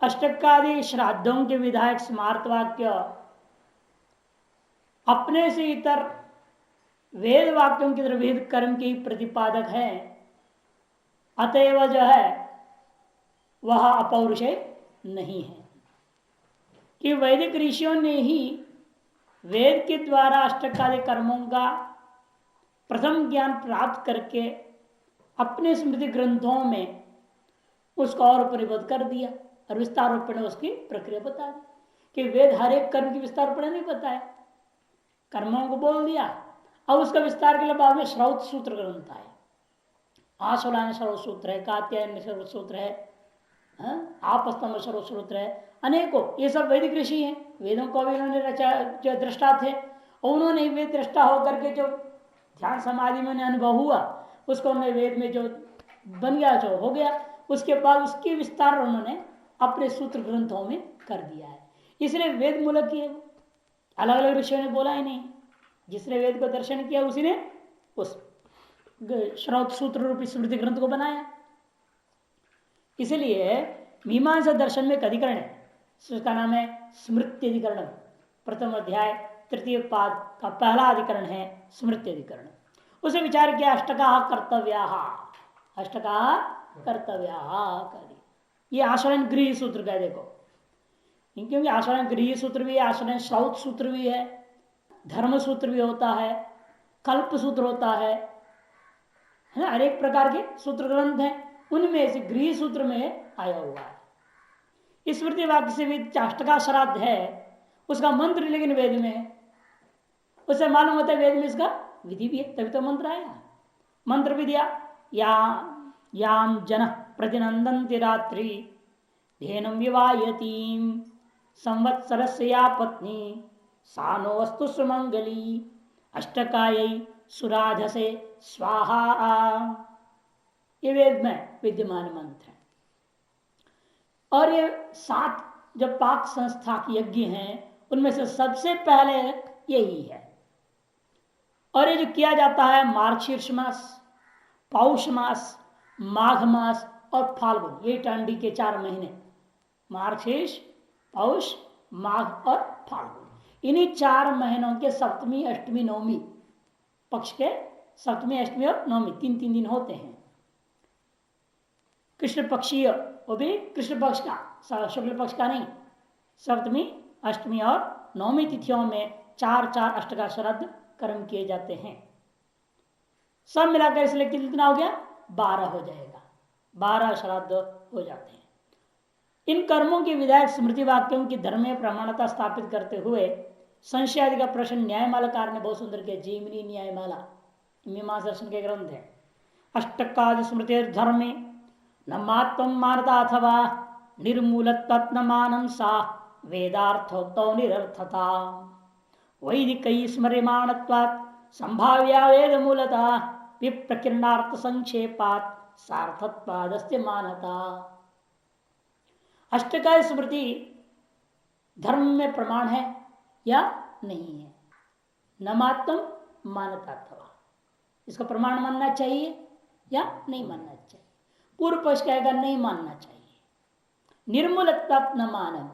अष्टकादि श्राद्धों के विधायक स्मार्त वाक्य अपने से इतर वेद वाक्यों की तरह वेद कर्म के प्रतिपादक है, अतएव जो है वह अपौरुषेय नहीं है कि वैदिक ऋषियों ने ही वेद के द्वारा अष्टकादि कर्मों का प्रथम ज्ञान प्राप्त करके अपने स्मृति ग्रंथों में उसको और परिबद्ध कर दिया और विस्तार रूप में उसकी प्रक्रिया बता दी कि वेद हर एक कर्म की विस्तार रूप नहीं बताया, कर्मों को बोल दिया। अब उसका विस्तार के लिए बाद में श्रौत सूत्र ग्रंथ है, आशुलायन श्रौत सूत्र है, कात्यायन श्रौत सूत्र है, आपस्तंभ श्रौत सूत्र है, अनेकों। ये सब वैदिक ऋषि हैं, वेदों को भी उन्होंने रचा, जो दृष्टा थे और उन्होंने वेद दृष्टा होकर के जो ध्यान समाधि में अनुभव हुआ उसको उन्होंने वेद में जो बन गया जो हो गया, उसके बाद उसके विस्तार उन्होंने अपने सूत्र ग्रंथों में कर दिया है। इसलिए वेद मूलक ही है, अलग अलग ऋषियों ने बोला ही नहीं। जिसने वेद को दर्शन किया उसी ने उस श्रौत सूत्र रूपी स्मृति ग्रंथ को बनाया। इसलिए मीमांसा दर्शन में एक अधिकरण है, उसका नाम है स्मृति अधिकरण। प्रथम अध्याय तृतीय पाद का पहला अधिकरण है स्मृति अधिकरण। उसे विचार किया अष्टका कर्तव्या, अष्टका कर्तव्या कर, ये आश्रयण गृह सूत्र का देखो, क्योंकि आश्रयण गृह सूत्र भी है, आश्रयण श्रौत सूत्र भी है, धर्म सूत्र भी होता है, कल्प सूत्र होता है ना, हर एक प्रकार के सूत्र ग्रंथ हैं। उनमें से गृह सूत्र में आया हुआ है। स्मृति वाक्य से भी अष्टका श्राद्ध है, उसका मंत्र लेकिन वेद में है, उससे मालूम होता है वेद में इसका विधि भी है, तभी तो मंत्र आया। मंत्र भी दिया, याम जन प्रतिनंदन्ति रात्रि धेनुम विवायतीम संवत्सरस्य या पत्नी सानो वस्तु सुमंगली अष्टकायै सुराधसे स्वाहा। ये वेद में विद्यमान मंत्र है। और ये 7 जो पाक संस्था के यज्ञ हैं उनमें से सबसे पहले यही है। और ये जो किया जाता है मार्गशीर्ष मास, पौष मास, माघ मास और फाल्गुन, ये टांडी के 4 महीने, मार्गशीर्ष, पौष, माघ और फाल्गुन, इन्हीं 4 महीनों के सप्तमी अष्टमी नवमी पक्ष के सप्तमी अष्टमी और नवमी 3 दिन होते हैं। कृष्ण पक्षीय, वो भी कृष्ण पक्ष का, शुक्ल पक्ष का नहीं, सप्तमी अष्टमी और नवमी तिथियों में 4 अष्टका श्राद्ध कर्म किए जाते हैं। सब मिलाकर इसलिए कितना हो गया, 12 हो जाएगा, 12 श्राद्ध हो जाते हैं। इन कर्मों के विधायक स्मृति वाक्यों की धर्म प्रमाणता स्थापित करते हुए संशय आदि का प्रश्न न्यायमालाकार ने बहुत सुंदर किया। जीवनी न्यायमाला मीमांसा दर्शन के ग्रंथ है। अष्टकादि स्मृति धर्मे न मात्व मानता अथवा निर्मूलत्व मानम सा वेदार्थोक्तो निरर्थता वैदिक स्मर्यमाणत्वात् संभाव्या वेद मूलता विप्रकीर्णार्थ संक्षेपात् सार्थत्वादस्य मानता। अष्टकाय स्मृति धर्म में प्रमाण है या नहीं है, न मात्रम मानता अथवा, इसको प्रमाण मानना चाहिए या नहीं मानना चाहिए। पूर्व पक्ष कहेगा नहीं मानना चाहिए। निर्मूलत्व न मानम,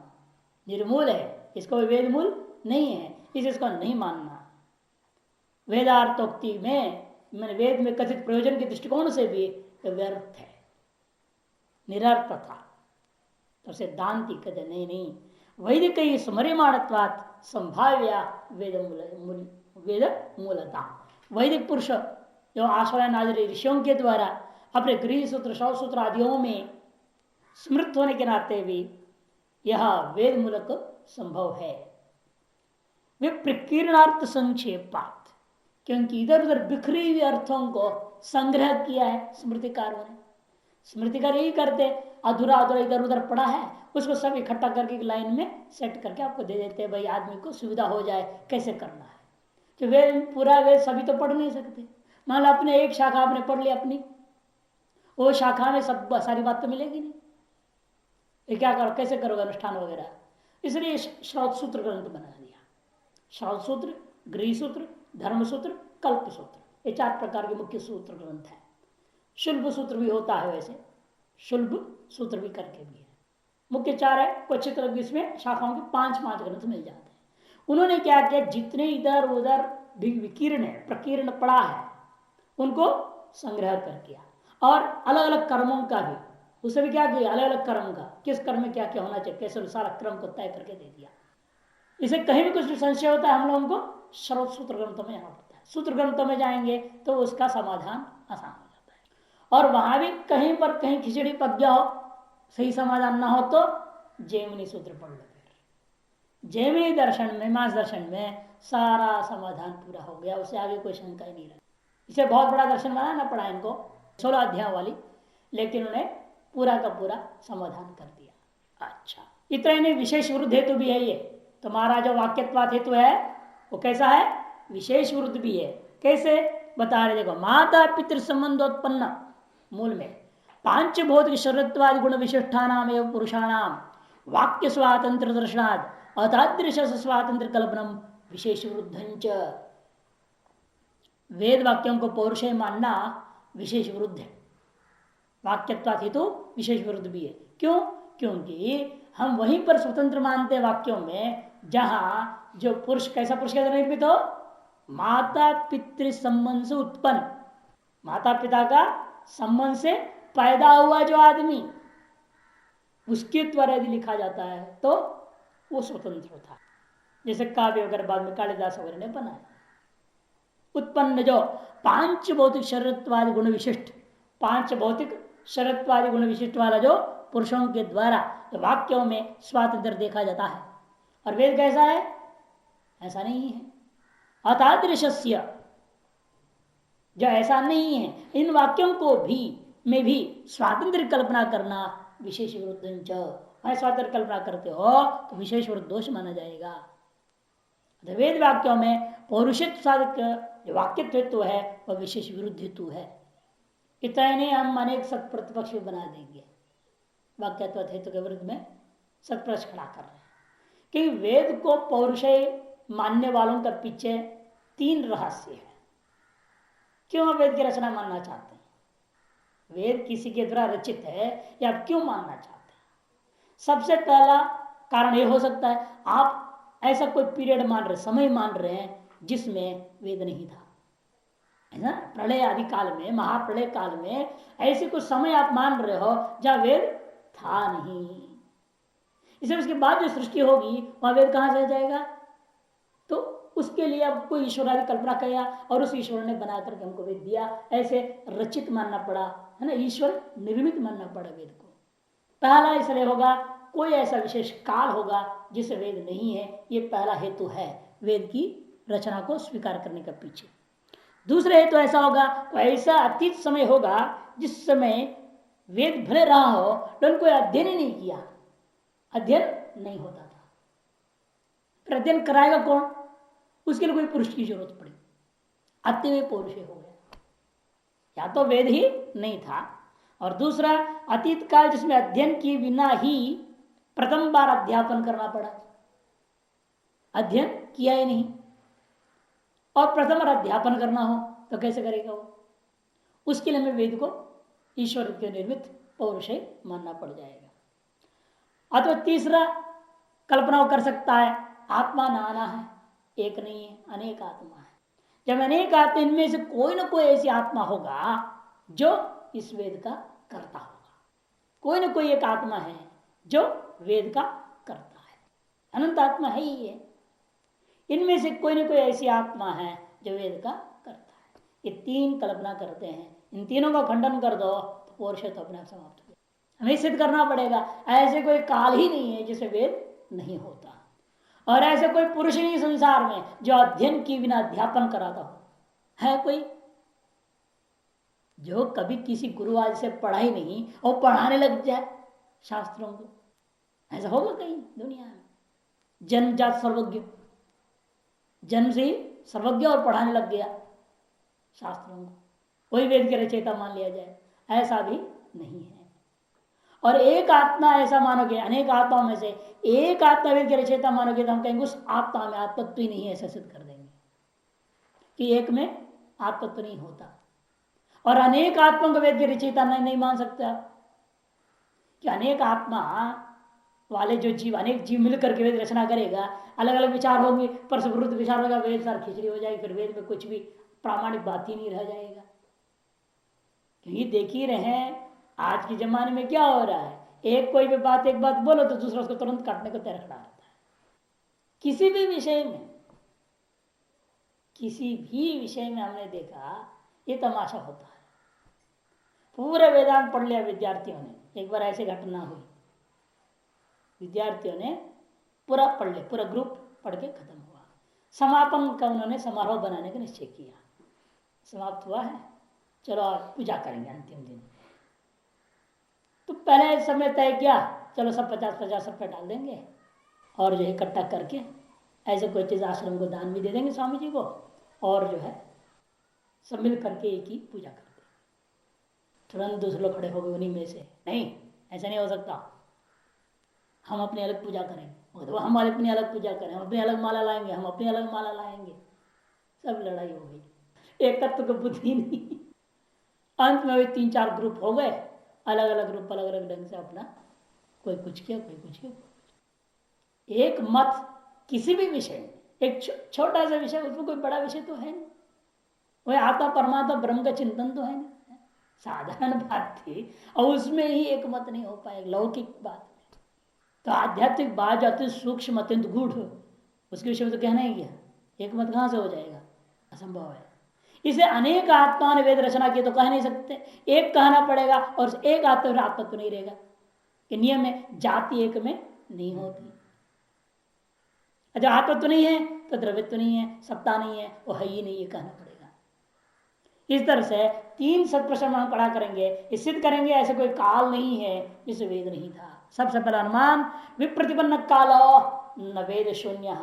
निर्मूल है, इसको वेद मूल नहीं है, इसको नहीं मानना। वेदार्थोक्ति में मैंने वेद में कथित प्रयोजन के दृष्टिकोण से भी व्यर्थ है, निरर्थ था। तो सिद्धांति कहते नहीं, वैदिक स्मर्यमाणत्वात् संभाव्या वेद मूलता। वैदिक पुरुष जो आश्रयण आदि ऋषियों के द्वारा अपने गृह सूत्र, शव सूत्र आदियों में स्मृत होने के नाते भी यह वेद मूलक संभव है। वे प्रकीर्णार्थ संक्षेपात, क्योंकि इधर उधर बिखरी हुई अर्थों को संग्रह किया है स्मृतिकारों ने। स्मृतिकार यही करते, अधूरा अधूरा इधर उधर पड़ा है उसको सब इकट्ठा करके एक लाइन में सेट करके आपको दे देते हैं, भाई आदमी को सुविधा हो जाए कैसे करना है। कि वे पूरा वेद सभी तो पढ़ नहीं सकते। मान लो अपने एक शाखा आपने पढ़ ली अपनी, वो शाखा में सब सारी बात तो मिलेगी नहीं, ये क्या करो, कैसे करोगे अनुष्ठान वगैरह। इसलिए श्रौत सूत्र ग्रंथ बना दिया। श्रौत सूत्र, गृह सूत्र, धर्म सूत्र, कल्प सूत्र, ये 4 प्रकार के मुख्य सूत्र ग्रंथ है। शुल्भ सूत्र भी होता है, वैसे शुल्भ सूत्र भी करके भी है। मुख्य 4 है, क्वचित इसमें शाखाओं के 5-5 ग्रंथ मिल जाते हैं। उन्होंने क्या किया, जितने इधर उधर विकीर्ण है, प्रकीर्ण पड़ा है, उनको संग्रह कर किया। और अलग अलग कर्मों का भी, उसे भी क्या किया, अलग अलग कर्म का, किस कर्म में क्या क्या होना चाहिए, कैसे सारा क्रम को तय करके दे दिया। इसे कहीं भी कुछ भी संशय होता है, हम लोगों को सर्व सूत्र ग्रंथों में जाना पड़ता है। सूत्र ग्रंथों में जाएंगे तो उसका समाधान आसान हो जाता है। और वहां भी कहीं पर कहीं खिचड़ी पक गया हो, सही समाधान ना हो, तो जैमिनी सूत्र पढ़ लो। जैमिनी दर्शन में, मीमांसा दर्शन में सारा समाधान पूरा हो गया, उससे आगे कोई शंका ही नहीं रही। इसे बहुत बड़ा दर्शन बनाना पड़ा इनको, 16 अध्याय वाली, लेकिन उन्हें पूरा का पूरा समाधान कर दिया। अच्छा, इतना ही नहीं, विशेष विरुद्ध हेतु भी है ये। तुम्हारा जो वाक्यत्वाद हेतु है वो कैसा है, विशेष विरुद्ध भी है। कैसे बता रहे, देखो, माता पितृ संबंधोत्पन्न, मूल में पांच भौतिक शरीरत्वादि गुण विशिष्टानाम एवं पुरुषाणाम वाक्य स्वातंत्र दर्शनाद अतादृश स्वातंत्र कल्पनम विशेष विरुद्ध। वेद वाक्यों को पौरुषेय मानना विशेष विरुद्ध है, वाक्यत्वात् हेतु विशेष विरुद्ध भी है। क्यों? क्योंकि हम वहीं पर स्वतंत्र मानते हैं वाक्यों में जहां जो पुरुष, कैसा पुरुष के द्वारा निर्मित हो, माता पितृ संबंध से उत्पन्न, माता पिता का संबंध से पैदा हुआ जो आदमी, उसके द्वारा यदि लिखा जाता है तो वो स्वतंत्र होता है। जैसे काव्य वगैरह बाद में कालिदास वगैरह ने बनाया। उत्पन्न जो पांच भौतिक शरीरत्वादि गुण विशिष्ट, पांच भौतिक शरीरत्वादि गुण विशिष्ट वाला जो पुरुषों के द्वारा जो वाक्यों में स्वातंत्र देखा जाता है। और वेद कैसा है, ऐसा नहीं है। अतादृश्य, जो ऐसा नहीं है, इन वाक्यों को भी में भी स्वातंत्र कल्पना करना विशेष विरुद्ध। स्वातंत्र कल्पना करते हो तो विशेष विरुद्ध दोष माना जाएगा। वेद वाक्यों में पौरुषित साधक जो वाक्यत्व है वह विशेष विरुद्ध हेतु है। इतना ही नहीं, हम अनेक सत प्रतिपक्ष बना देंगे, वाक्यत्व हेतु के विरुद्ध में सत्प्रक्ष खड़ा कर रहे हैं। कि वेद को पौरुषेय मानने वालों का पीछे 3 रहस्य है। क्यों वेद की रचना मानना चाहते हैं, वेद किसी के द्वारा रचित है या क्यों मानना चाहते हैं? सबसे पहला कारण यह हो सकता है, आप ऐसा कोई पीरियड मान रहे, समय मान रहे हैं जिसमें वेद नहीं था, है ना। प्रलय आदि काल में, महाप्रलय काल में ऐसे कुछ समय आप मान रहे हो जहां वेद था नहीं। इसे उसके बाद जो सृष्टि होगी वहां वेद कहां से जाएगा? तो उसके लिए अब कोई ईश्वर आदि कल्पना किया और उस ईश्वर ने बना करके हमको वेद दिया, ऐसे रचित मानना पड़ा, है ना, ईश्वर निर्मित मानना पड़ा वेद को। पहला इसलिए होगा कोई ऐसा विशेष काल होगा जिसे वेद नहीं है, ये पहला हेतु है वेद की रचना को स्वीकार करने का पीछे। दूसरा हेतु ऐसा होगा, ऐसा अतीत समय होगा जिस समय वेद भले रहा हो लेकिन कोई अध्ययन ही नहीं किया, अध्ययन नहीं होता था। फिर अध्ययन कराएगा कौन? उसके लिए कोई पुरुष की जरूरत पड़ी, अति में पौरुष हो गया। या तो वेद ही नहीं था, और दूसरा अतीत काल जिसमें अध्ययन किए बिना ही प्रथम बार अध्यापन करना पड़ा, अध्ययन किया ही नहीं और प्रथम बार अध्यापन करना हो तो कैसे करेगा वो? उसके लिए हमें वेद को ईश्वर के निर्मित पौरुषेय मानना पड़ जाएगा। अथवा तीसरा कल्पना कर सकता है, आत्मा नाना है, एक नहीं है, अनेक आत्मा है। जब अनेक आत्मा, इनमें से कोई ना कोई ऐसी आत्मा होगा जो इस वेद का करता होगा। कोई ना कोई एक आत्मा है जो वेद का करता है, अनंत आत्मा है ही है, इनमें से कोई ना कोई ऐसी आत्मा है जो वेद का करता है। ये 3 कल्पना करते हैं, इन तीनों का खंडन कर दो तो पौरुषेय तो अपने आप समाप्त हो गया। हमें सिद्ध करना पड़ेगा ऐसे कोई काल ही नहीं है जिसे वेद नहीं होता, और ऐसे कोई पुरुष नहीं संसार में जो अध्ययन की बिना अध्यापन कराता हो। है कोई जो कभी किसी गुरु आदि से पढ़ा ही नहीं और पढ़ाने लग जाए शास्त्रों को? ऐसा होगा कहीं दुनिया में? जन्मजात सर्वज्ञ, जन्म से ही सर्वज्ञ और पढ़ाने लग गया शास्त्रों को, कोई वेद के रचयिता मान लिया जाए, ऐसा भी नहीं है। और एक आत्मा ऐसा मानोगे, अनेक आत्माओं में से एक आत्मा वेद के रचयिता मानोगे तो हम कहेंगे उस आत्मा में आत्मत्व ही नहीं है, ऐसा सिद्ध कर देंगे कि एक में आत्मत्व नहीं होता। और अनेक आत्मा को वेद के रचयिता नहीं मान सकते आप कि अनेक आत्मा वाले जो जीव, अनेक जीव मिल करके वेद रचना करेगा, अलग अलग विचार होंगे, पर विरुद्ध विचार होगा, वेद सार खिचड़ी हो जाएगी, फिर वेद में कुछ भी प्रामाणिक बात ही नहीं रह जाएगा। क्योंकि देख ही रहे हैं आज के जमाने में क्या हो रहा है, एक बात बोलो तो दूसरा उसको तुरंत काटने को तैयार खड़ा रहता है। किसी भी विषय में, किसी भी विषय में हमने देखा ये तमाशा होता है। पूरा वेदांत पढ़ लिया विद्यार्थियों ने, एक बार ऐसी घटना हुई, विद्यार्थियों ने पूरा पढ़ लिया, पूरा ग्रुप पढ़ के खत्म हुआ, समापन का उन्होंने समारोह बनाने का निश्चय किया। समाप्त हुआ है, चलो आज पूजा करेंगे अंतिम दिन। तो पहले समय तय किया, चलो सब 50-50 रुपये डाल देंगे और जो है इकट्ठा करके ऐसे कोई चीज़ आश्रम को दान भी दे देंगे स्वामी जी को, और जो है सब मिल करके एक ही पूजा कर देंगे। तुरंत दूसरे लोग खड़े हो गए उन्हीं में से, नहीं ऐसा नहीं हो सकता, हम अपनी अलग पूजा करेंगे, हम अपनी अलग पूजा करें, हम अपनी अलग माला लाएंगे, हम अपनी अलग माला लाएंगे। सब लड़ाई हो गई, एकत्व को बुद्धि नहीं। अंत में 3-4 ग्रुप हो गए, अलग अलग ग्रुप अलग अलग ढंग से अपना, कोई कुछ किया कोई कुछ किया। एक मत किसी भी विषय, एक छोटा सा विषय, उसमें कोई बड़ा विषय तो है नहीं, वही आत्मा परमात्मा ब्रह्म का चिंतन तो है नहीं, साधारण बात थी, और उसमें ही एक मत नहीं हो पाए लौकिक बात में। तो आध्यात्मिक बात जो अत्यंत सूक्ष्म अत्यंत गूढ़ हो, उसके विषय में तो कहना ही क्या, एक मत कहां से हो जाएगा, असंभव है। इसे अनेक आत्माओं ने वेद रचना की तो कह नहीं सकते, एक कहना पड़ेगा, और एक आत्मा आत्मत्व नहीं रहेगा। कि नियम में जाति एक में नहीं होती, जब आत्मत्व नहीं है तो द्रव्यत्व नहीं है, सत्ता नहीं है, वो है ही नहीं, ये कहना पड़ेगा। इस तरह से 3 सत्प्रश्न हम पढ़ा करेंगे, ये सिद्ध करेंगे ऐसे कोई काल नहीं है जिसे वेद नहीं था। सबसे पहला अनुमान, विप्रतिपन्न कालो न वेद शून्य।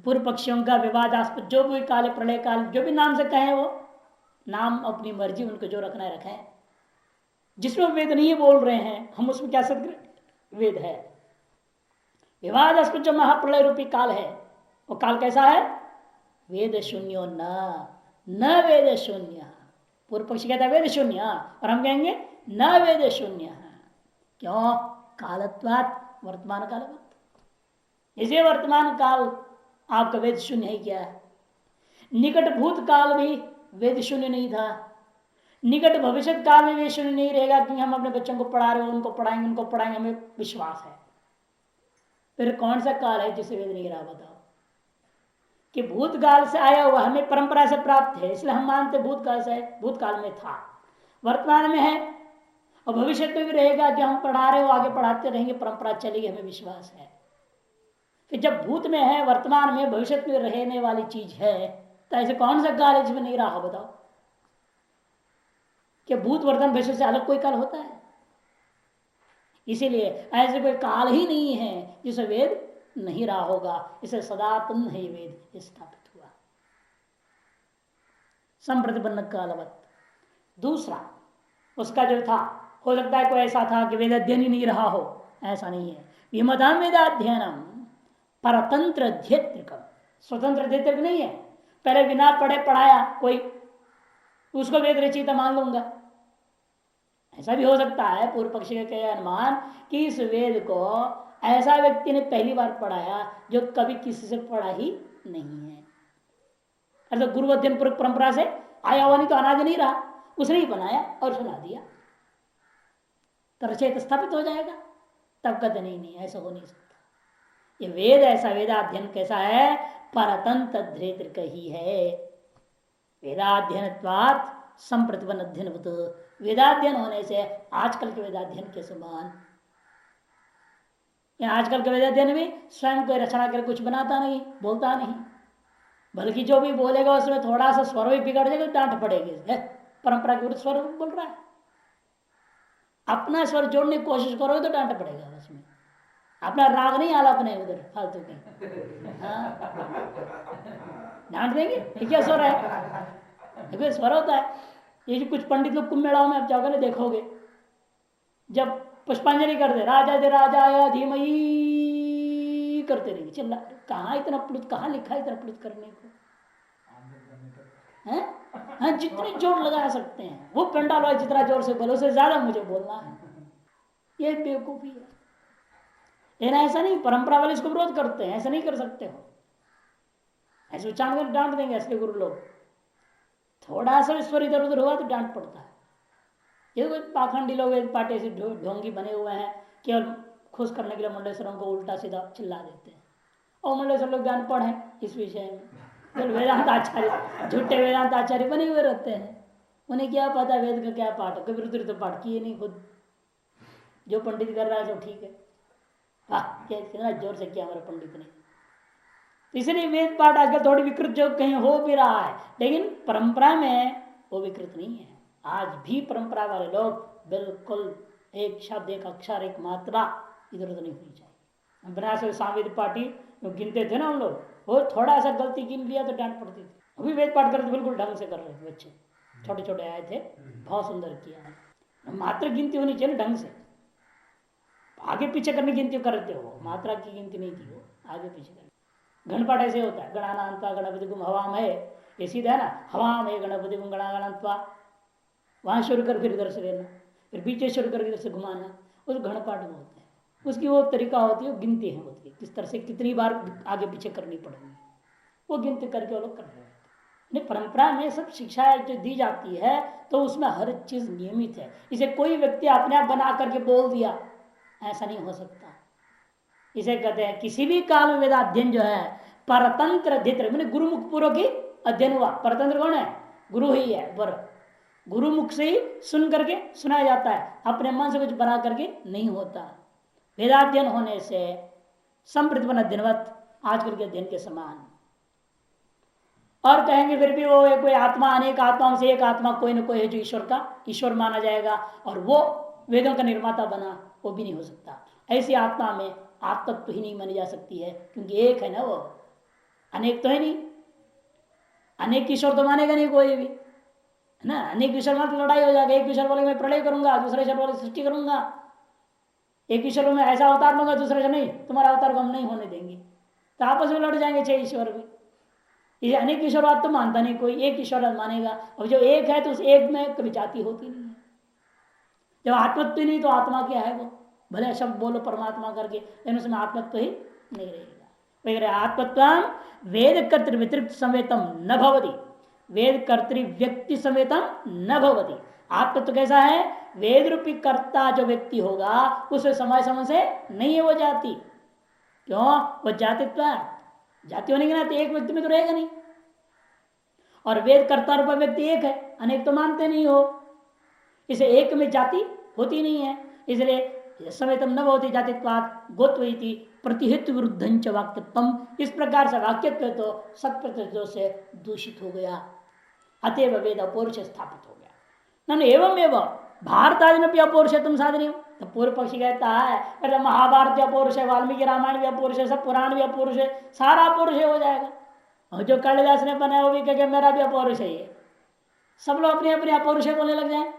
पूर्व पक्षियों का विवादास्पद जो भी काल, प्रलय काल, जो भी नाम से कहें, वो नाम अपनी मर्जी, उनको जो रखना है रखें। जिसमें वेद नहीं बोल रहे हैं हम उसमें क्या सिद्ध करें, वेद है। विवादास्पद जो महाप्रलय रूपी काल है, वो काल कैसा है, वेद शून्यो न वेद शून्य। पूर्व पक्षी कहता है वेद शून्य, और हम कहेंगे न वेद शून्य। क्यों, कालत्वात् वर्तमान कालवत्, इसे वर्तमान काल आपका वेद शून्य ही क्या है। निकट भूत काल भी वेद शून्य नहीं था, निकट भविष्य काल में वेद शून्य नहीं रहेगा, क्योंकि हम अपने बच्चों को पढ़ा रहे हो, उनको पढ़ाएंगे, हमें विश्वास है। फिर कौन सा काल है जिसे वेद नहीं रहा, बताओ। कि भूतकाल से आया हुआ हमें परंपरा से प्राप्त है, इसलिए हम मानते भूतकाल से, भूतकाल में था, वर्तमान में है, और भविष्य में भी रहेगा। कि हम पढ़ा रहे हो, आगे पढ़ाते रहेंगे, परंपरा चलेगी, हमें विश्वास है। फिर जब भूत में है, वर्तमान में, भविष्य में रहने वाली चीज है, तो ऐसे कौन सा काल है जिसमें नहीं रहा, बताओ। क्या भूत वर्तमान भविष्य से अलग कोई काल होता है? इसीलिए ऐसे कोई काल ही नहीं है जिसे वेद नहीं रहा होगा, इसे सदातन है वेद स्थापित हुआ, संप्रतिपन्न कालवत। दूसरा उसका जो था, हो सकता है कोई ऐसा था कि वेद अध्ययन ही नहीं रहा हो, ऐसा नहीं है। विमताम वेदाध्ययनम परतंत्र अध्येत्रिकम, स्वतंत्र अध्येत्रिक नहीं है, पहले बिना पढ़े पढ़ाया कोई, उसको वेद रचित मान लूंगा, ऐसा भी हो सकता है। पूर्व पक्षी का कहे अनुमान कि इस वेद को ऐसा व्यक्ति ने पहली बार पढ़ाया जो कभी किसी से पढ़ा ही नहीं है, अर्थात गुरु अध्ययन पूर्व परंपरा से आया हुआ, नहीं तो अनादि नहीं रहा, उसने ही बनाया और सुना दिया, तो रचयिता स्थापित हो जाएगा। तब कहते नहीं, ऐसा हो नहीं सकता। ये वेद ऐसा, वेदाध्ययन कैसा है, परतंत्र धृत ही है। वेदाध्ययनत्वात् संप्रतिपन्न अध्ययन, वेदाध्ययन होने से आजकल के वेदाध्ययन के समान। आजकल के वेदाध्ययन में स्वयं कोई रचना कर कुछ बनाता नहीं, बोलता नहीं, बल्कि जो भी बोलेगा उसमें थोड़ा सा स्वर भी बिगड़ जाएगा, डांट पड़ेगी, परंपरा के विरुद्ध स्वर बोल रहा है, अपना स्वर जोड़ने की कोशिश करोगे तो डांट पड़ेगा, उसमें अपना राग नहीं आलापना है उधर फालतू के, डांट देंगे। ये क्या स्वर है, देखो स्वर होता है। ये जो कुछ पंडित लोग कुंभ मेड़ाओं में आप जाकर देखोगे, जब पुष्पांजलि करते राजा दे राजा धीमई करते रहेंगे, चल कहाँ इतना प्लुत, कहाँ लिखा है इतना प्लुत करने को, हैं? हाँ, जितनी जोर लगा सकते हैं वो पंडाल वाले जितना जोर से बोलो, उससे ज्यादा मुझे बोलना है। ये बेवकूफी है। लेकिन ऐसा नहीं, परंपरा वाले इसको विरोध करते हैं, ऐसा नहीं कर सकते हो, ऐसे उच्चारण कर डांट देंगे असली गुरु लोग। थोड़ा सा स्वर इधर उधर हुआ तो डांट पड़ता है। ये कोई पाखंडी लोग एक पार्टी से ढोंगी बने हुए हैं, केवल खुश करने के लिए मुंडेश्वरों को उल्टा सीधा चिल्ला देते हैं। और मुंडेश्वर लोग ज्ञान पढ़े इस विषय में, केवल वेदांत आचार्य, झूठे वेदांत आचार्य बने हुए रहते हैं। उन्हें क्या पता वेद का क्या पाठ है, कभी रुद्र तो पाठ किए नहीं खुद। जो पंडित कर रहा है तो ठीक है, क्या कितना जोर से किया हमारे पंडित ने। तो इसलिए वेद पाठ आजकल थोड़ी विकृत जो कहीं हो भी रहा है, लेकिन परंपरा में वो विकृत नहीं है। आज भी परंपरा वाले लोग बिल्कुल एक शब्द, एक अक्षर, एक मात्रा इधर उधर नहीं होनी चाहिए। बनारस सामवेद पाठी जो गिनते थे ना हम लोग, वो थोड़ा सा गलती गिन लिया तो डांट पड़ती थी। अभी वेद पाठ करते बिल्कुल ढंग से कर रहे थे बच्चे, छोटे छोटे आए थे, बहुत सुंदर किया है। मात्रा गिनती होनी चाहिए ना ढंग से, आगे पीछे करने की गिनती करते हो, मात्रा की गिनती नहीं थी वो, आगे पीछे करने। घनपाठ ऐसे होता है, गणानांत्वा गणपति गुम हवाम है, ये सीधा है ना, हवाम है गणपति गुम गणागणांत्वा, वहां शुरू कर फिर इधर से लेना, फिर पीछे शुरू कर इधर से घुमाना, उस घनपाठ में होते हैं। उसकी वो तरीका होती है, गिनती है होती है, किस तरह से कितनी बार आगे पीछे करनी पड़ेगी, वो गिनती करके वो लोग कर रहे हैं। परंपरा में सब शिक्षाएं जो दी जाती है तो उसमें हर चीज नियमित है। इसे कोई व्यक्ति अपने आप बना करके बोल दिया, ऐसा नहीं हो सकता। इसे कहते हैं किसी भी काल में वेदाध्ययन जो है परतंत्र अधित्र, मैंने गुरुमुख पूर्व की अध्ययन हुआ। परतंत्र कौन है? गुरु ही है। पर गुरुमुख से ही सुन करके सुनाया जाता है, अपने मन से कुछ बना करके नहीं होता। वेदाध्ययन होने से संप्रतिपन अध्ययनवत, आजकल के अध्ययन के समान। और कहेंगे फिर भी वो कोई आत्मा, अनेक आत्माओं से एक आत्मा कोई ना कोई है जो ईश्वर का ईश्वर माना जाएगा और वो वेदों का निर्माता बना, वो भी नहीं हो सकता। ऐसी आत्मा में आत्मत्व ही नहीं मानी जा सकती है, क्योंकि एक है ना वो, अनेक तो है नहीं। अनेक ईश्वर तो मानेगा नहीं कोई भी, है ना। अनेक ईश्वर मान तो लड़ाई हो जाएगी। एक ईश्वर बोले मैं प्रलय करूंगा, दूसरे ईश्वर बोले सृष्टि करूंगा। एक ईश्वर में ऐसा अवतार लूंगा, दूसरे से नहीं, तुम्हारा अवतार को हम नहीं होने देंगे, तो आपस में लड़ जाएंगे 6 ईश्वर भी। ये अनेक ईश्वरवाद तो मानता नहीं कोई, एक ईश्वर मानेगा। और जो एक है तो उस एक में कभी जाति होती नहीं है। जब आत्मत्व नहीं तो आत्मा क्या है? वो भले शब्द बोलो परमात्मा करके, लेकिन उसमें आत्मत्व ही नहीं रहेगा। आत्मत्व वेद कर्तृ व्यतिरिक्त समेतम न भवति, वेद कर्तृ व्यक्ति समेतम न भवति। आत्मत्व कैसा है? वेद रूपी कर्ता जो व्यक्ति होगा उसे समय समय से नहीं है वो जाति। क्यों? वो जातित्व, जाति होने के नाते एक व्यक्ति में तो रहेगा नहीं। और वेद कर्ता रूप व्यक्ति एक है, अनेक तो मानते नहीं हो, इसे एक में जाति होती नहीं है। इसलिए समेतम न होती जातित्वात् गोत्वैति प्रतिहित विरुद्धंच वाक्यत्वम, इस प्रकार से वाक्यत्व तो सत्प्रतिष्ठों से दूषित हो गया। अतएव वेद अपौरुष स्थापित हो गया। न एवं एवं भारतादि में भी अपौरुषत्व साधनीय। तो पूर्व पक्षी कहता है महाभारत भी अपौरुष है, वाल्मीकि रामायण भी अपौरुष है, सब पुराण भी अपौरुष है, सारा अपौरुष हो जाएगा। और जो कालिदास ने बनाया वो भी कह मेरा भी अपौरुष है। ये सब लोग अपने अपने अपौरुष बोलने लग जाए।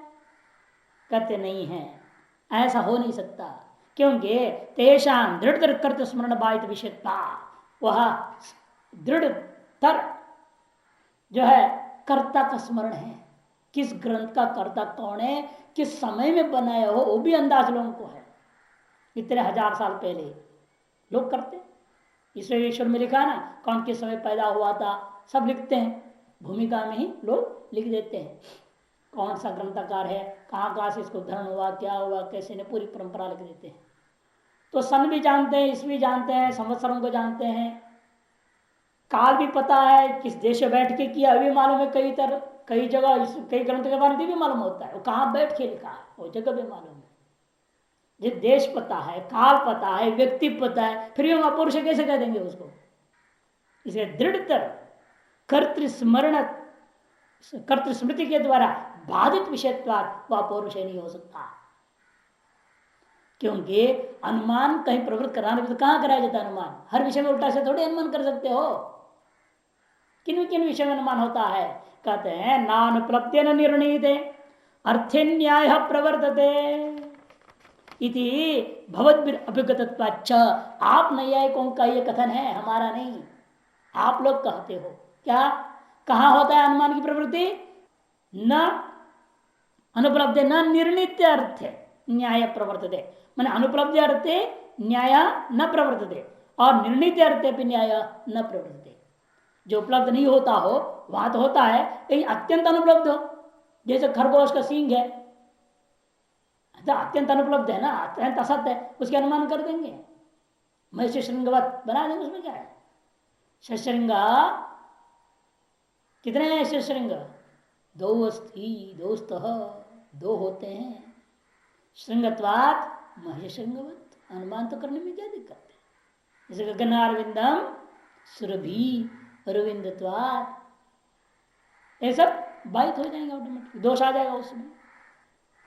कहते नहीं है, ऐसा हो नहीं सकता, क्योंकि तेषां दृढ़ कर्त स्मरण बाधित विषयता, वह दृढ़ तर जो है कर्ता का स्मरण है। किस ग्रंथ का कर्ता कौन है, किस समय में बनाया हो, वो भी अंदाज लोगों को है। इतने 1000 साल पहले लोग करते, ईश्वर में लिखा ना कौन किस समय पैदा हुआ था, सब लिखते हैं, भूमिका में ही लोग लिख देते हैं कौन सा ग्रंथकार है, कहाँ कहाँ से इसको उद्धरण हुआ, क्या हुआ, कैसे ने, पूरी परंपरा लिख देते हैं। तो सन भी जानते हैं, ईस्वी जानते हैं, संवत्सरों को जानते हैं, काल भी पता है, किस देश में बैठ के किया भी मालूम है। कई जगह कई ग्रंथ के बारे में भी मालूम होता है, वो कहाँ बैठ के लिखा है वो जगह भी मालूम है। जिस देश पता है, काल पता है, व्यक्ति पता है, फिर हम अपौरुष कैसे कह देंगे उसको? इसे दृढ़तर कर्तृस्मरण कर्तृस्मृति के द्वारा बाधित विषयत्वाद वह पौरुष नहीं हो सकता। क्योंकि अनुमान कहीं प्रवृत्त कराने तो कहां कराया जाता है अनुमान? हर विषय में उल्टा से थोड़े अनुमान कर सकते हो। किन किन विषय में अनुमान होता है? कहते हैं नानुपलब्धि न निर्णीत अर्थे न्याय प्रवर्तते इति भवद्भिर अभिगतत्वाच्च। आप न्यायिकों का ये कथन है, हमारा नहीं। आप लोग कहते हो क्या? कहां होता है अनुमान की प्रवृत्ति? न अनुपलब्ध न निर्णित अर्थ है, न्याय प्रवर्तते, मैंने अनुपलब्धि अर्थे न्याय न प्रवर्तते और निर्णीत अर्थे भी न्याय न प्रवर्तते। जो उपलब्ध नहीं होता हो वहां तो होता है, लेकिन अत्यंत अनुपलब्ध हो, जैसे खरगोश का सींग है, तो अत्यंत अनुपलब्ध है ना, अत्यंत असत्य है, उसके अनुमान कर देंगे, मैं श्रृंगवत बना देंगे, उसमें क्या है। शृंग कितने हैं? श्रृंग दो अस्थि दो स्तः, दो होते हैं। श्रृंगत्वात महर्षृंगवत, अनुमान तो करने में क्या दिक्कत है। जैसे गगनारविंदम सुरभि अरविंदत्वात, ये सब बाधित हो जाएंगे, ऑटोमेटिक दोष आ जाएगा उसमें।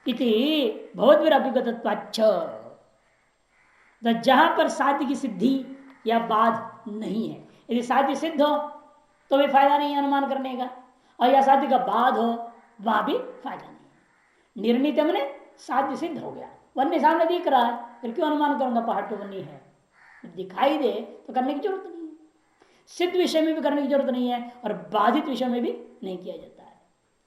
इति भगवद्वीर अभिगतत्वाच्छ, जहां पर साध्य की सिद्धि या बाध नहीं है, यदि साध्य सिद्ध हो तो भी फायदा नहीं है अनुमान करने का, और या साध्य का बाध हो वहां भी फायदा नहीं है। निर्णित मैंने साध्य सिद्ध हो गया, वन्य सामने दिख रहा है, फिर क्यों अनुमान करूंगा पहाड़ तो वन्य है, दिखाई दे तो करने की जरूरत नहीं है। सिद्ध विषय में भी करने की जरूरत नहीं है और बाधित विषय में भी नहीं किया जाता है।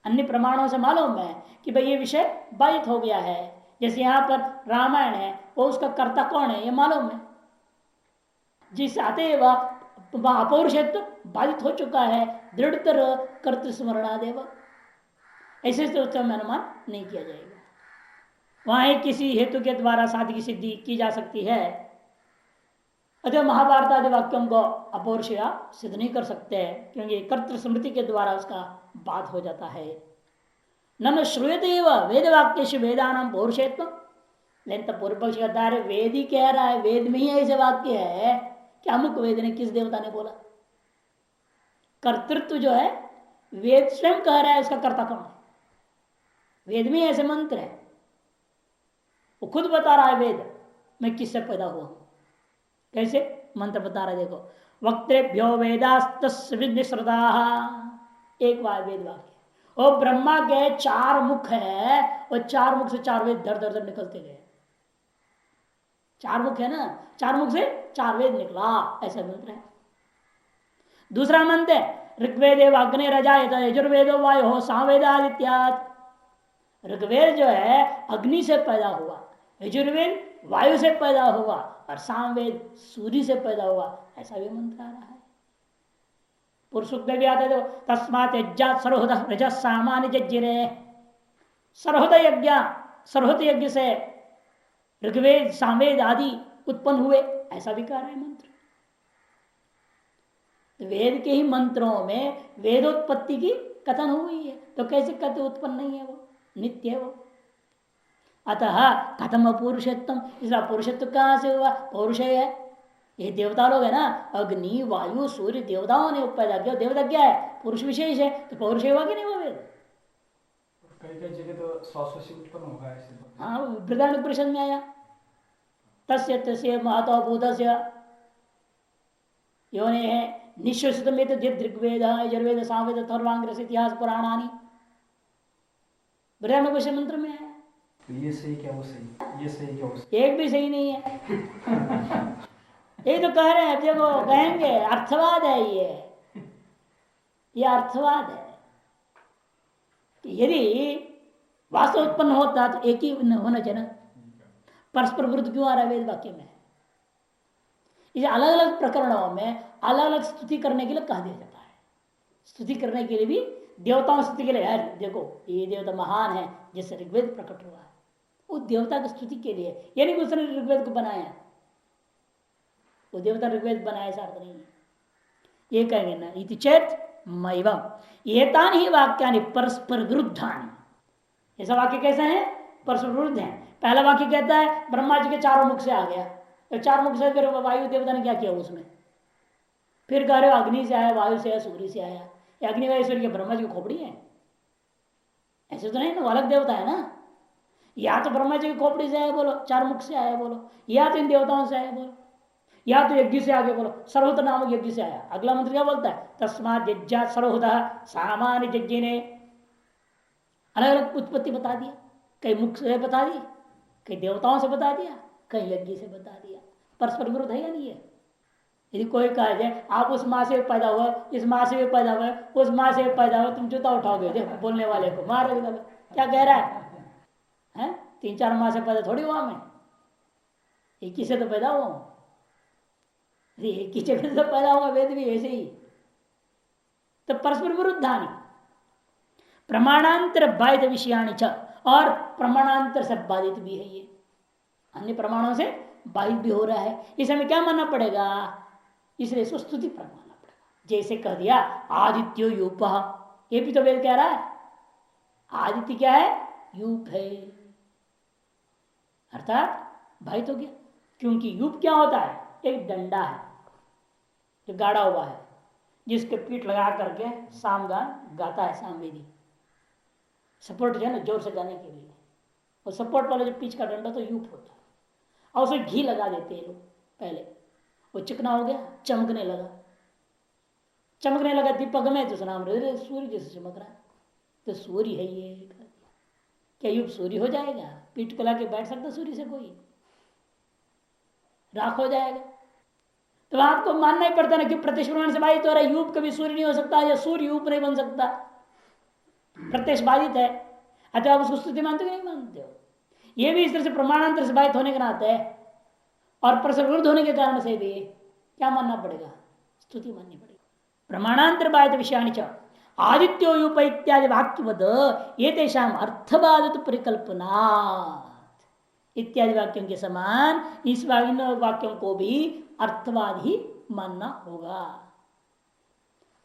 अन्य प्रमाणों से मालूम है कि भाई ये विषय बाधित हो गया है, जैसे यहाँ पर रामायण है, वो उसका कर्ता कौन है ये मालूम है, जिस आते वह अपौरुषत्व बाधित हो चुका है, दृढ़तर कर्तृस्मरणादेव, ऐसे तो में अनुमान नहीं किया जाएगा। वहां एक किसी हेतु के द्वारा साध्य की सिद्धि की जा सकती है, अतः महाभारत आदि वाक्यों को अपौरुषया सिद्ध नहीं कर सकते, क्योंकि कर्तृ स्मृति के द्वारा उसका बात हो जाता है। न श्रूयते वेद वाक्य वेदानाम पौरुषेत्व, लेकिन तो पूर्व पक्ष कहता है वेद ही कह रहा है, वेद में ही ऐसे वाक्य है कि अमुक वेद ने किस देवता ने बोला। कर्तृत्व जो है वेद स्वयं कह रहा है, उसका कर्ता कौन है। वेद में ऐसे मंत्र है, वो खुद बता रहा है वेद मैं किससे पैदा हुआ हूं। कैसे मंत्र बता रहा है, देखो, वक्तृभ्यो वेदास्तस्विश्रदा, एक वेद वाक्य, वो ब्रह्मा के 4 मुख है, और 4 मुख से 4 वेद धर धर धर निकलते गए। 4 मुख है ना, 4 मुख से 4 वेद निकला, ऐसा मंत्र है। दूसरा मंत्र है ऋग्वेदे अग्नि रजा यजुर्वेदो वायु हो सावेदादित्यात्, ऋग्वेद जो है अग्नि से पैदा हुआ, यजुर्वेद वायु से पैदा हुआ, और सामवेद सूर्य से पैदा हुआ, ऐसा भी मंत्र आ रहा है। पुरुष में भी आता है, तस्मात् यज्ञात् सर्वहुत रजः सामान्य यज्ञिरे, सर्वहुत यज्ञ, सर्वहुत यज्ञ से ऋग्वेद सामवेद आदि उत्पन्न हुए, ऐसा भी कह रहा है मंत्र। वेद के ही मंत्रों में वेदोत्पत्ति की कथन हुई है, तो कैसे कहते उत्पन्न नहीं है, वो नित्य है वो। अतः कथम अपुरुषत्व, इसका पुरुषत्व कहां से हुआ, पौरुष है। ये देवता लोग है ना, अग्नि वायु सूर्य देवताओं ने पैदा किया, देवता क्या है, पुरुष विशेष है, तो पौरुष हुआ कि नहीं हुआ वेद। कई कई जगह तो स्वास्थ्य से उत्पन्न होगा ऐसे। हाँ, बृहदारण्यक परिषद में आया, तस्य तस्य महतो भूतस्य योने है निश्वसितमेत ऋग्वेद यजुर्वेद सामवेद अथर्वांग इतिहास पुराणानि, बृहदारण्यक परिषद मंत्र में आया। ये सही क्या वो सही, ये सही क्या वो सही, एक भी सही नहीं है। ये तो कह रहे हैं, देखो कहेंगे अर्थवाद है, ये अर्थवाद है। यदि वास्तव उत्पन्न होता तो एक ही होना चाहिए ना, परस्पर विरुद्ध क्यों आ रहा है वेद वाक्य में। इसे अलग अलग प्रकरणों में अलग अलग स्तुति करने के लिए कह दिया जाता है। स्तुति करने के लिए भी, देवताओं स्तुति के लिए, यार देखो ये देवता महान है जिससे ऋग्वेद प्रकट हुआ है, वो देवता की स्तुति के लिए, यानी कि उसने ऋग्वेद को बनाया, वो देवता ऋग्वेद बनाया ऐसा अर्थ नहीं है। ये कहेंगे ना, इति चेत मैवम एतानि ही वाक्यानि परस्पर विरुद्धानि, ऐसा वाक्य कैसे है, परस्पर विरुद्ध है। पहला वाक्य कहता है ब्रह्मा जी के 4 मुख से आ गया, तो 4 मुख से फिर वायु देवता ने क्या किया उसमें, फिर कह रहे हो अग्नि से आया, वायु से आया, सूर्य से आया, या अग्नि वायु सूर्य ब्रह्मा जी की खोपड़ी है, ऐसे तो नहीं ना, अलग देवता है ना। या तो ब्रह्मा जी की खोपड़ी से आया बोलो, 4 मुख से आया बोलो, या तो इन देवताओं से आया बोलो, या तो यज्ञ से आगे बोलो, सर्वहुत नामक यज्ञ से आया। अगला मंत्र क्या बोलता है, तस्मात् यज्ञात् सर्वहुतः सामान्य यज्ञ ने, अलग अलग उत्पत्ति बता दिया, कई मुख से बता दी, कई देवताओं से बता दिया, कई यज्ञ से बता दिया। परस्पर विरुद्ध है या नहीं है। यदि कोई कहा जाए आप उस माँ से पैदा हुआ, इस माँ से भी पैदा हुआ, उस माँ से पैदा हुआ, तुम जूता उठाओगे देखो बोलने वाले को मारोगे, क्या कह रहा है? 3-4 माह से पैदा थोड़ी हुआ मैं, एक ही से तो पैदा हुआ हूं, एक ही जगह से तो पैदा हुआ, वेद भी ऐसे ही। तो परस्पर विरुद्धानी प्रमाणांतर बाधित विषयाणी च, और प्रमाणांतर से बाधित भी है ये, अन्य प्रमाणों से बाधित भी हो रहा है। इसे हमें क्या मानना पड़ेगा? इसलिए इसको स्तुति पर मानना पड़ेगा। जैसे कह दिया आदित्यो यूप, ये भी तो वेद कह रहा है आदित्य क्या है? यूप है, अर्थात बाधित हो गया। क्योंकि यूप क्या होता है? एक डंडा है जो गाड़ा हुआ है, जिसके पीठ लगा करके सामगान गाता है सामवेदी, सपोर्ट जो है ना जोर से गाने के लिए, और सपोर्ट वाला जो पीछ का डंडा तो यूप होता है। और उसे घी लगा देते हैं लोग, पहले वो चिकना हो गया, चमकने लगा, चमकने लगा दीपक में, तो नाम सूर्य जैसे चमक रहा है, तो सूर्य है ये। क्या यूप सूर्य हो जाएगा? पीठ को ला के बैठ सकता सूर्य से कोई? राख हो जाएगा। तो आपको मानना ही पड़ता ना कि प्रत्यक्ष प्रमाण से बाधित हो रहा है, यूप कभी सूर्य नहीं हो सकता, या सूर्य यूप नहीं बन सकता, प्रत्यक्ष बाधित है। अच्छा, आप उसको स्तुति मानते हो नहीं मानते हो? ये भी इस तरह से प्रमाणांतर से बाधित होने के नाते है, और परस्पर विरुद्ध होने के कारण से भी क्या मानना पड़ेगा? स्तुति माननी पड़ेगी। प्रमाणांतर बाधित विषयाणि च आदित्यो यूप इत्यादि वाक्यवद ये तेषाम अर्थबाधित परिकल्पना इत्यादि वाक्यों के समान इस इन वाक्यों को भी अर्थवाद ही मानना होगा।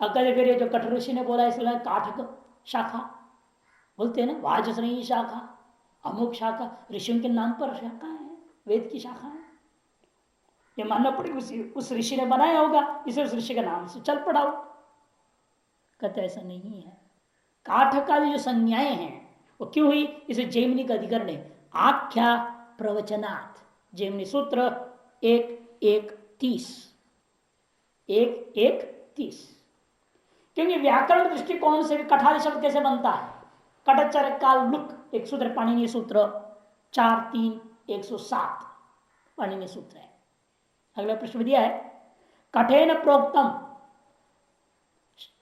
अगर फिर ये जो कठोर ऋषि ने बोला इसलिए काठक शाखा बोलते हैं ना, वाजसनी शाखा, अमुक शाखा, ऋषियों के नाम पर शाखा है, वेद की शाखा है, ये मानना पड़ेगा उस ऋषि ने बनाया होगा, इसे उस ऋषि के नाम से चल पड़ाओ। कहते ऐसा नहीं है। काठक का जो संज्ञाएं हैं वो क्यों हुई? इसे जैमिनी का अधिकरण है आख्या प्रवचनात्, जैमिनी सूत्र 1:1:30, 1:1:30। क्योंकि व्याकरण दृष्टिकोण से भी कठादि शब्द कैसे बनता है? कटचर काल लुक एक सूत्र, पाणिनीय सूत्र 4:3:107 पाणिनीय सूत्र है। अगला प्रश्न दिया है कठेन प्रोक्तम,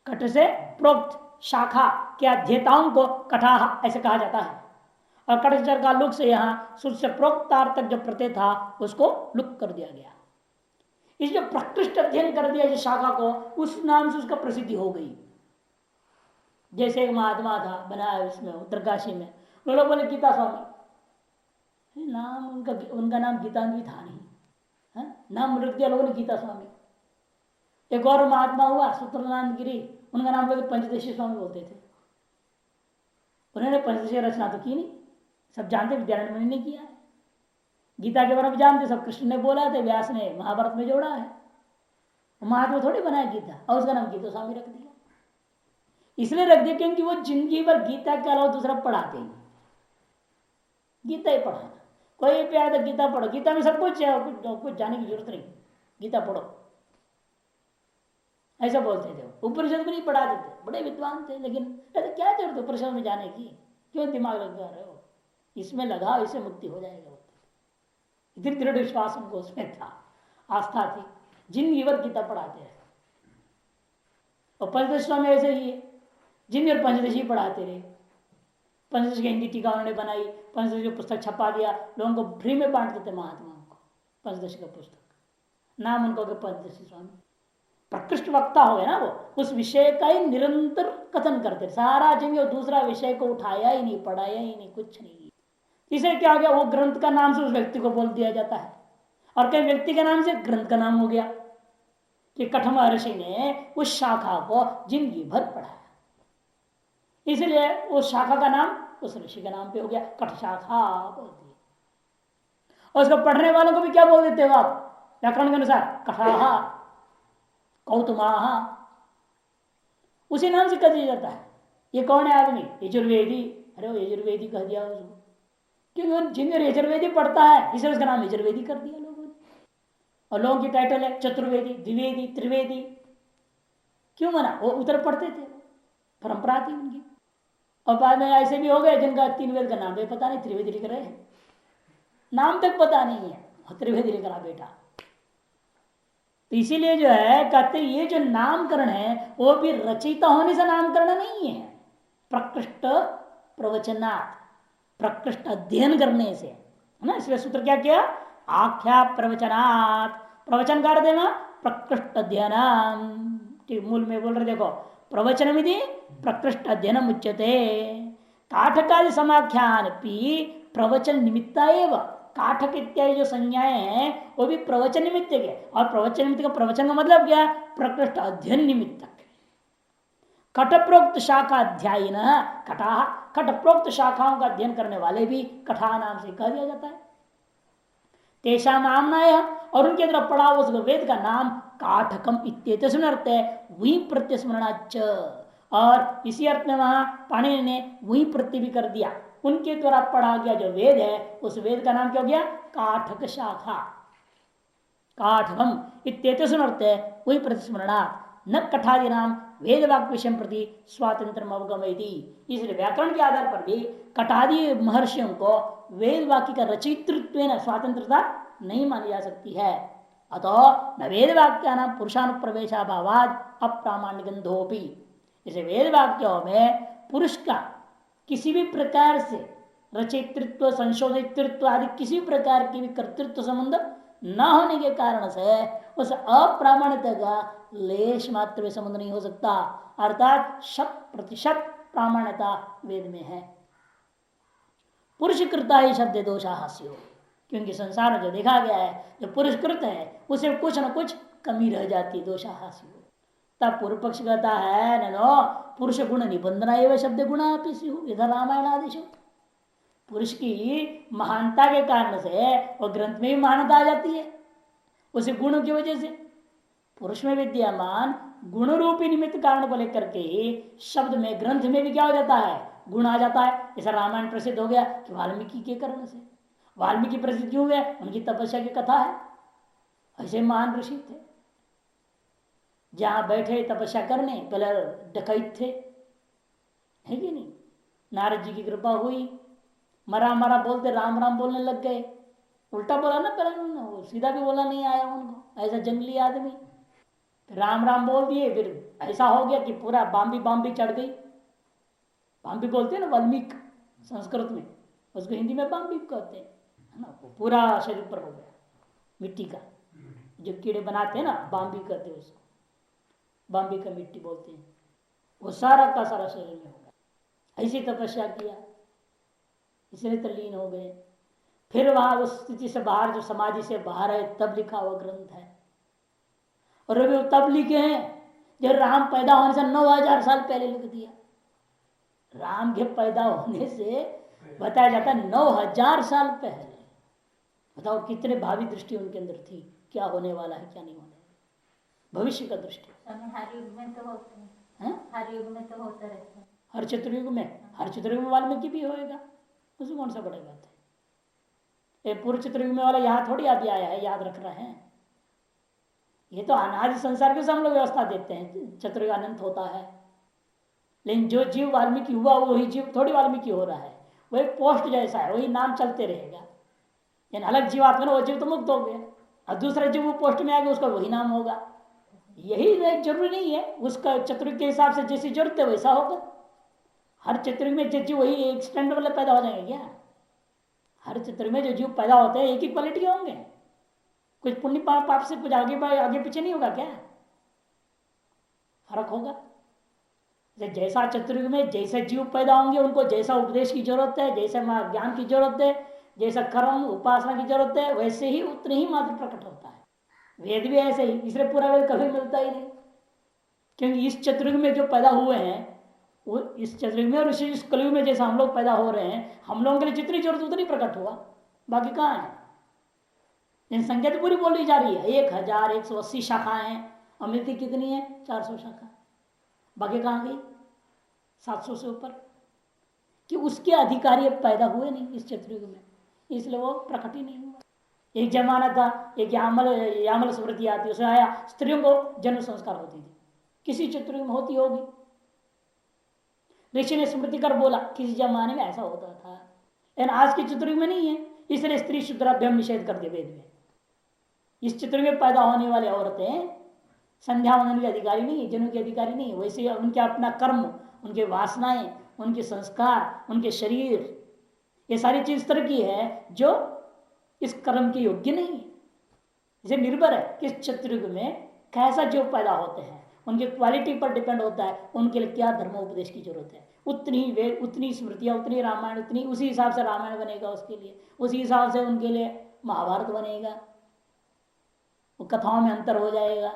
कठ से प्रोक्त शाखा के अध्येताओं को कठाह ऐसे कहा जाता है, और कटचर का लुक से यहाँ सूत्र से प्रोक्तार्थ तक जो प्रत्यय था उसको लुक कर दिया गया। इस जो प्रकृष्ट अध्ययन कर दिया जिस शाखा को, उस नाम से उसका प्रसिद्धि हो गई। जैसे एक महात्मा था बनाया इसमें उत्तरकाशी में, वो लोग बोले गीता स्वामी, नाम उनका नाम गीतान्वी था नहीं, नाम रख दिया लोगों ने गीता स्वामी। एक और महात्मा हुआ सूत्रनाथ गिरी, उनका नाम लोग पंचदशी स्वामी बोलते थे। उन्होंने पंचदशी रचना तो की नहीं, सब जानते विद्यारण्य मुनि ने किया है। गीता के बारे में जानते सब, कृष्ण ने बोला था, व्यास ने महाभारत में जोड़ा है, महात्मा थोड़ी बनाया गीता, और उसका नाम गीता स्वामी रख दिया। इसलिए रख दिया क्योंकि वो जिंदगी भर गीता के अलावा दूसरा पढ़ाते ही, गीता ही पढ़ाना। कोई भी आया तो गीता पढ़ो, गीता में सब कुछ है, कुछ जाने की जरूरत नहीं, गीता पढ़ो, ऐसा बोलते थे। उपनिषद भी नहीं पढ़ा देते, बड़े विद्वान थे, लेकिन कहते क्या जरूरत है उपनिषद में जाने की, क्यों दिमाग लगा रहे हो, इसमें लगा, इससे मुक्ति हो जाएगा। इतनी दृढ़ विश्वास उनको उसमें था, आस्था थी, जिंदगी भर गीता पढ़ाते हैं। और पंचदशी में ऐसे ही है, जिंदगी भर पंचदशी पढ़ाते रहे। पंचदशी की हिंदी टीका उन्होंने बनाई, पंचदशी की पुस्तक छपा दिया, लोगों को फ्री में बांट देते महात्माओं को पंचदशी का पुस्तक, नाम उनको पंचदशी स्वामी। प्रकृष्ट वक्ता हो गया ना वो, उस विषय का ही निरंतर कथन करते, सारा जिंदगी दूसरा विषय को उठाया ही नहीं, पढ़ाया ही नहीं, कुछ नहीं। इसे क्या हो गया, वो ग्रंथ का नाम से उस व्यक्ति को बोल दिया जाता है, और कई व्यक्ति के नाम से ग्रंथ का नाम हो गया कि कठम ऋषि ने उस शाखा को जिंदगी भर पढ़ाया, इसलिए उस शाखा का नाम उस ऋषि के नाम पे हो गया, कठ शाखा बोल दी। और उसको पढ़ने वालों को भी क्या बोल देते हो आप व्याकरण के अनुसार? कठाहा, कौतुमाहा, उसी नाम से कह दिया जाता है। ये कौन है आदमी? यजुर्वेदी। अरे वो यजुर्वेदी कह दिया उसको, क्योंकि जिन यजुर्वेदी पढ़ता है इसलिए उसका नाम यजुर्वेदी कर दिया लोगों ने। और लोगों की टाइटल है चतुर्वेदी, द्विवेदी, त्रिवेदी। क्यों मना? वो उधर पढ़ते थे, परंपरा थी उनकी। और बाद में ऐसे भी हो गए जिनका 3 वेद का नाम भी पता नहीं, त्रिवेदी लिख रहे हैं, नाम तक पता नहीं है, त्रिवेदी लिख रहा बेटा। तो इसीलिए जो है कहते ये जो नामकरण है वो भी रचयिता होने से नामकरण नहीं है, प्रकृष्ट प्रवचनात्, प्रकृष्ट अध्ययन करने से, है ना। इसलिए सूत्र क्या किया, आख्या प्रवचनात्, प्रवचन कर देना प्रकृष्ट अध्ययन, मूल में बोल रहे देखो, प्रवचन विधि प्रकृष्ट अध्ययन उच्यते, काठकादि समाख्यान प्रवचन निमित्ता एवं, काठक इत्यादि जो संज्ञाएं हैं वो भी प्रवचन निमित्त के, और प्रवचन निमित्त का, प्रवचन का मतलब क्या, प्रकृष्ट अध्ययन निमित्त। कटप्रोक्त शाखा अध्यायी न कटा, कटप्रोक्त शाखाओं का अध्ययन करने वाले भी कठा नाम से कह दिया जाता है। तेषा नामनाय, और उनके तरफ पड़ा उस वेद का नाम काठकम इत्येतस्मिन् अर्थ है वही प्रत्यस्मरणाच, और इसी अर्थ में वहां पाणिनि ने वही प्रत्यय भी कर दिया, उनके द्वारा पढ़ा गया जो वेद है उस वेद का नाम क्या हो गया, काठक शाखा, काठकम इत्येतस्मिन् अर्थ है वही प्रतिस्मरणात् न कठादि नाम वेद वाक्य विषय प्रति स्वातंत्र अवगमयति। इसलिए व्याकरण के आधार पर भी कटादि महर्षियों को वेद वाक्य का रचितृत्व स्वतंत्रता नहीं मानी जा सकती है। अतः न वेद वाक्या नाम पुरुषानुप्रवेशाभावाद अप्रामाण्यगंधोपि, इसे वेद वाक्यों में पुरुष का किसी भी प्रकार से रचितृत्व संशोधितृत्व आदि किसी प्रकार की भी कर्तृत्व संबंध न होने के कारण से उस अप्रामाण्यता का लेश मात्र में संबंध नहीं हो सकता, अर्थात 100% प्रामाण्यता वेद में है। पुरुषकृता ही शब्द दोषा हास्यो, क्योंकि संसार में जो देखा गया है जो पुरुषकृत है उसे कुछ न कुछ कमी रह जाती है, दोषा हास्यो। तब पूर्व पक्ष कहता है नो पुरुष गुण निबंधना एवं शब्द गुणा यथा रामायण आदिशु, पुरुष की महानता के कारण से वह ग्रंथ में भी महानता आ जाती है, उसी गुणों की वजह से पुरुष में विद्यमान गुण रूपी निमित्त कारण को लेकर के शब्द में ग्रंथ में भी क्या हो जाता है, गुण आ जाता है। जैसा रामायण प्रसिद्ध हो गया कि वाल्मीकि के कारण से, वाल्मीकि प्रसिद्ध क्यों हुए, उनकी तपस्या की कथा है, ऐसे महान ऋषि थे, जहां बैठे तपस्या करने पहले डकैत थे, है कि नहीं, नारद जी की कृपा हुई, मरा मरा बोलते राम राम बोलने लग गए, उल्टा बोला ना पहले उन्होंने, सीधा भी बोला नहीं आया उनको, ऐसा जंगली आदमी, राम राम बोल दिए, फिर ऐसा हो गया कि पूरा बाम्बी बाम्बी चढ़ गई, बाम्बी बोलते हैं ना वाल्मीकि संस्कृत में, उसको हिंदी में बाम्बी कहते हैं, है ना, पूरा शरीर पर हो गया मिट्टी का, जो कीड़े बनाते हैं ना बाम्बी कहते हैं उसको, बाम्बी का मिट्टी बोलते हैं, वो सारा का सारा शरीर में हो गया, ऐसी तपस्या किया, इसलिए तल्लीन हो गए। फिर वहां उस स्थिति से बाहर, जो समाधि से बाहर है, तब लिखा हुआ ग्रंथ है, और अभी वो तब लिखे हैं जब राम पैदा होने से 9000 साल पहले लिख दिया, राम के पैदा होने से बताया जाता है 9000 साल पहले। बताओ कितने भावी दृष्टि उनके अंदर थी, क्या होने वाला है क्या नहीं होने वाला, भविष्य का दृष्टि। हर युग में तो होते हैं, हर युग में तो होता रहता है, हर चतुर्युग में, हर चतुर्युग में वाल्मीकि भी होएगा, उसमें कौन सा बड़ी बात है। पूर्व चतुर्युग में वाला यहाँ थोड़ी अभी आया है, याद रख रहे हैं, ये तो अनादि संसार के हम लोग व्यवस्था देते हैं, चतुर्युग अनंत होता है, लेकिन जो जीव वाल्मीकि हुआ वही जीव थोड़ी वाल्मीकि हो रहा है, वही पोस्ट जैसा है, वही नाम चलते रहेगा। यानी अलग जीवात्मा ना, वो जीव तो मुक्त हो गया, और दूसरा जीव वो पोस्ट में आ गया, उसका वही नाम होगा, यही जरूरी नहीं है, उसका चतुर्युग के हिसाब से जैसी जरूरत है वैसा होगा। हर चतुर्युग में जो जीव वही एक स्टैंडर्ड वाले पैदा हो जाएंगे क्या, हर चतुर्युग में जो जीव पैदा होते हैं एक ही क्वालिटी होंगे, कुछ पुण्य पाप से कुछ आगे पीछे नहीं होगा क्या, फर्क होगा। जैसा चतुर्युग में जैसे जीव पैदा होंगे उनको जैसा उपदेश की जरूरत है, जैसे ज्ञान की जरूरत है, जैसा कर्म उपासना की जरूरत है, वैसे ही उतने ही मात्र प्रकट होता है। वेद भी ऐसे ही, इसलिए पूरा वेद कभी मिलता ही नहीं, क्योंकि इस चतुर्युग में जो पैदा हुए हैं वो इस चतुर्युग में और इस कलयुग में जैसा हम लोग पैदा हो रहे हैं, हम लोगों के लिए जितनी जरूरत उतनी प्रकट हुआ, बाकी कहाँ है। जनसंख्या तो पूरी बोली जा रही है, 1180 शाखाएं हैं, अमृति कितनी है 400 शाखा, बाकी कहाँ गई 700 से ऊपर, कि उसके अधिकारी पैदा हुए नहीं इस चतुर्युग में, इसलिए वो प्रकट ही नहीं हुआ। एक जमाना था, एक यामल स्मृति आती, उसमें आया स्त्रियों को जन्म संस्कार होती थी, किसी चतुर्युग में होती होगी, ऋषि ने स्मृति कर बोला किसी जमाने में ऐसा होता था, लेकिन आज के चतुर्युग में नहीं है, इसलिए स्त्री शूद्राभ्याम निषेध कर दिया वेद में। इस चतुर्युग में पैदा होने वाली औरतें संध्या वंदन के अधिकारी नहीं, जन्म के अधिकारी नहीं, वैसे उनके अपना कर्म, उनके वासनाएं, उनके संस्कार, उनके शरीर, ये सारी चीज इस तरह की है जो इस कर्म के योग्य नहीं है। इसे निर्भर है किस चतुर्युग में कैसा जो पैदा होते हैं, उनकी क्वालिटी पर डिपेंड होता है उनके लिए क्या धर्मोपदेश की जरूरत है। उतनी वेद, उतनी स्मृतियां, उतनी रामायण, उतनी उसी हिसाब से रामायण बनेगा उसके लिए, उसी हिसाब से उनके लिए महाभारत बनेगा, वो कथाओं में अंतर हो जाएगा।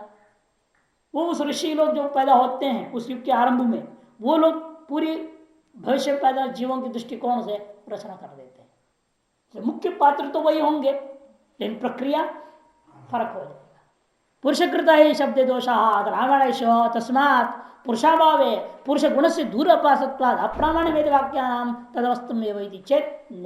वो उस ऋषि लोग जो पैदा होते हैं उस युग के आरंभ में, वो लोग पूरी भविष्य पैदा जीवों के दृष्टिकोण से रचना कर देते हैं। तो मुख्य पात्र तो वही होंगे, लेकिन प्रक्रिया फर्क हो जाएगा। पुरुषकृत ही शब्द दोषा रावणेश तस्मात् पुरुषाभावे पुरुष गुण से दूर अपासत्वाद अप्रामाण्य वेद वाक्या नाम तदवस्तु में चेत न